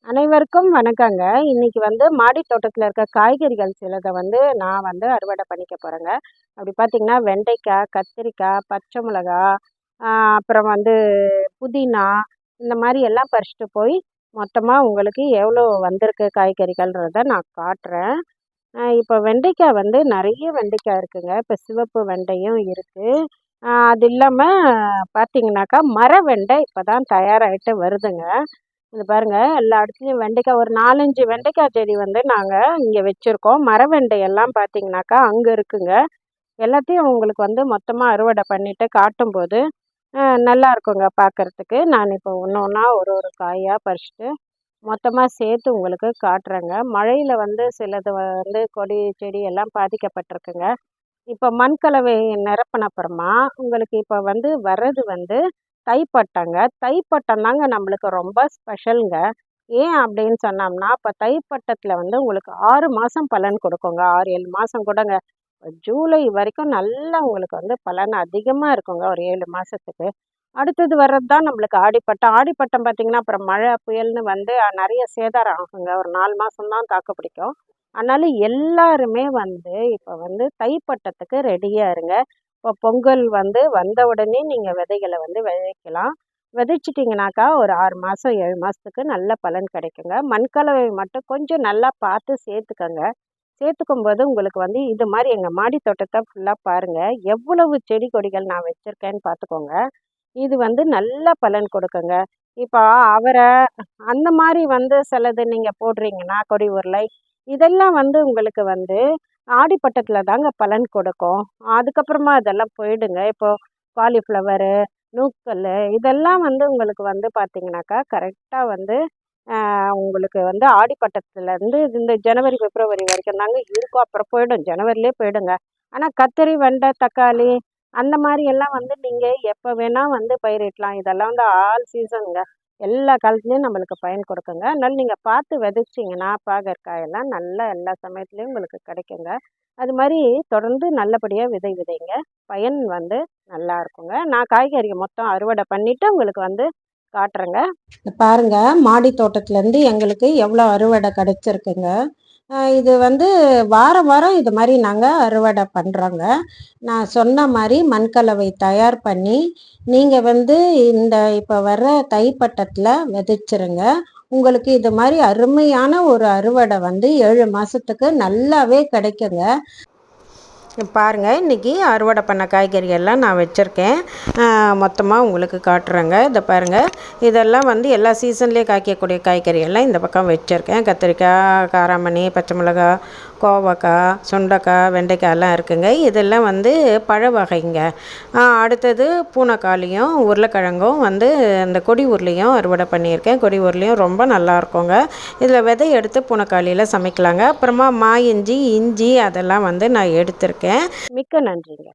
அனைவருக்கும் வணக்கங்க. இன்னைக்கு வந்து மாடி தோட்டத்துல இருக்க காய்கறிகள் சிலத வந்து நான் வந்து அறுவடை பண்ணிக்க போறேங்க. அப்படி பார்த்தீங்கன்னா, வெண்டைக்காய், கத்திரிக்காய், பச்சை மிளகா, அ அப்புறம் வந்து புதினா, இந்த மாரி எல்லாம் பறிச்சுட்டு போய் மொத்தமா உங்களுக்கு எவ்வளோ வந்திருக்கு காய்கறிகள்ன்றத நான் காட்டுறேன். இப்போ வெண்டைக்காய் வந்து நெறைய வெண்டைக்காய் இருக்குங்க. இப்போ சிவப்பு வெண்டையும் இருக்கு. அது இல்லாம பார்த்தீங்கன்னாக்கா, மர வெண்டை இப்ப தான் தயாராயிட்டு வருதுங்க. இது பாருங்க, எல்லா இடத்துலயும் வெண்டைக்காய் ஒரு 4, 5 வெண்டைக்காய் செடி வந்து நாங்க இங்க வச்சிருக்கோம். மரவெண்டை எல்லாம் பார்த்தீங்கன்னாக்கா, அங்க இருக்குங்க. எல்லாத்தையும் உங்களுக்கு வந்து மொத்தமா அறுவடை பண்ணிட்டு காட்டும்போது, நல்லா இருக்குங்க பார்க்கறதுக்கு. நான் இப்போ ஒண்ணு ஒண்ணா ஒரு ஒரு காயா பறிச்சுட்டு, மொத்தமா சேர்த்து உங்களுக்கு காட்டுறேங்க. மழையில வந்து சிலது வந்து கொடி, செடி எல்லாம் பாதிக்கப்பட்டிருக்குங்க. இப்ப மண் கலவை நிரப்புன அப்புறமா, உங்களுக்கு இப்ப வந்து வர்றது வந்து தைப்பட்டங்க. தைப்பட்டம் தாங்க நம்மளுக்கு ரொம்ப ஸ்பெஷல்ங்க. ஏன் அப்படின்னு சொன்னோம்னா, இப்ப தைப்பட்டத்துல வந்து உங்களுக்கு 6 மாசம் பலன் கொடுக்குங்க. 6, 7 மாசம் கூடங்க. ஜூலை வரைக்கும் நல்லா உங்களுக்கு வந்து பலன் அதிகமா இருக்குங்க. ஒரு 7 மாசத்துக்கு. அடுத்தது வர்றது தான் நம்மளுக்கு ஆடிப்பட்டம். ஆடிப்பட்டம் பார்த்தீங்கன்னா, அப்புறம் மழை, புயல்னு வந்து நெறைய சேதாரம் ஆகுங்க. ஒரு 4 மாசம் தான் தாக்கு பிடிக்கும். அதனால எல்லாருமே வந்து இப்ப வந்து தைப்பட்டத்துக்கு ரெடியா இருங்க. இப்போ பொங்கல் வந்து வந்த உடனே நீங்க விதைகள வந்து விதைக்கலாம். விதைச்சிட்டிங்கனாக்கா ஒரு 6 மாசம், 7 மாசத்துக்கு நல்ல பலன் கிடைக்குங்க. மண்கலவை மட்டும் கொஞ்சம் நல்லா பார்த்து சேர்த்துக்கங்க. சேர்த்துக்கும்போது உங்களுக்கு வந்து இது மாரி எங்க மாடி தோட்டத்த ஃபுல்லா பாருங்க. எவ்வளவு செடி கொடிகள் நான் வச்சிருக்கேன்னு பார்த்துக்கோங்க. இது வந்து நல்ல பலன் கொடுக்குங்க. இப்போ அவரை அந்த மாரி வந்து சிலது நீங்க போடுறீங்கன்னா, கொடி உருளை, இதெல்லாம் வந்து உங்களுக்கு வந்து ஆடிப்பட்டத்துல தாங்க பலன் கொடுக்கும். அதுக்கப்புறமா அதெல்லாம் போயிடுங்க. இப்போ காலிஃப்ளவரு, நூக்கல்லு இதெல்லாம் வந்து உங்களுக்கு வந்து பார்த்தீங்கன்னாக்கா, கரெக்ட்டா வந்து உங்களுக்கு வந்து ஆடிப்பட்டத்துலேருந்து இந்த ஜனவரி, பிப்ரவரி வரைக்கும் தாங்க இருக்கும். அப்புறம் போயிடும். ஜனவரிலயே போயிடுங்க. ஆனா கத்திரி, வெண்டை, தக்காளி அந்த மாரி எல்லாம் வந்து நீங்க எப்ப வேணா வந்து பயிரிடலாம். இதெல்லாம் வந்து ஆல் சீசன்ங்க. எல்லா காலத்துலயும் நம்மளுக்கு பயன் கொடுக்குங்க. அதனால நீங்க பார்த்து விதைச்சீங்கன்னா, பாகற்காயெல்லாம் நல்லா எல்லா சமயத்துலயும் உங்களுக்கு கிடைக்குங்க. அது மாரி தொடர்ந்து நல்லபடியா விதைங்க. பயன் வந்து நல்லா இருக்குங்க. நான் காய்கறிய மொத்தம் அறுவடை பண்ணிட்டு உங்களுக்கு வந்து காட்டுறேங்க. பாருங்க, மாடி தோட்டத்துலேருந்து எங்களுக்கு எவ்வளோ அறுவடை கிடைச்சிருக்குங்க. இது வந்து வாரம் வாரம் இது மாரி நாங்க அறுவடை பண்றோங்க. நான் சொன்ன மாரி மண்கலவை தயார் பண்ணி, நீங்க வந்து இந்த இப்ப வர்ற தைப்பட்டத்துல விதைச்சிருங்க. உங்களுக்கு இது மாரி அருமையான ஒரு அறுவடை வந்து 7 மாசத்துக்கு நல்லாவே கிடைக்குங்க. பாருங்க, இன்றைக்கி அறுவடை பண்ண காய்கறிகள்லாம் நான் வச்சுருக்கேன். மொத்தமாக உங்களுக்கு காட்டுறேங்க. இதை பாருங்கள், இதெல்லாம் வந்து எல்லா சீசன்லேயே காய்க்கக்கூடிய காய்கறிகள்லாம் இந்த பக்கம் வச்சுருக்கேன். கத்திரிக்காய், காராமணி, பச்சை மிளகா, கோவக்காய், சுண்டைக்காய், வெண்டைக்காயெல்லாம் இருக்குங்க. இதெல்லாம் வந்து பழ வகைங்க. அடுத்தது பூனைக்காளியும் உருளைக்கிழங்கும் வந்து இந்த கொடி உருளையும் அறுவடை பண்ணியிருக்கேன். கொடி உருளையும் ரொம்ப நல்லா இருக்குங்க. இதில் விதை எடுத்து பூனைக்காளியில் சமைக்கலாங்க. அப்புறமா இஞ்சி அதெல்லாம் வந்து நான் எடுத்திருக்கேன். மிக்க நன்றிங்க.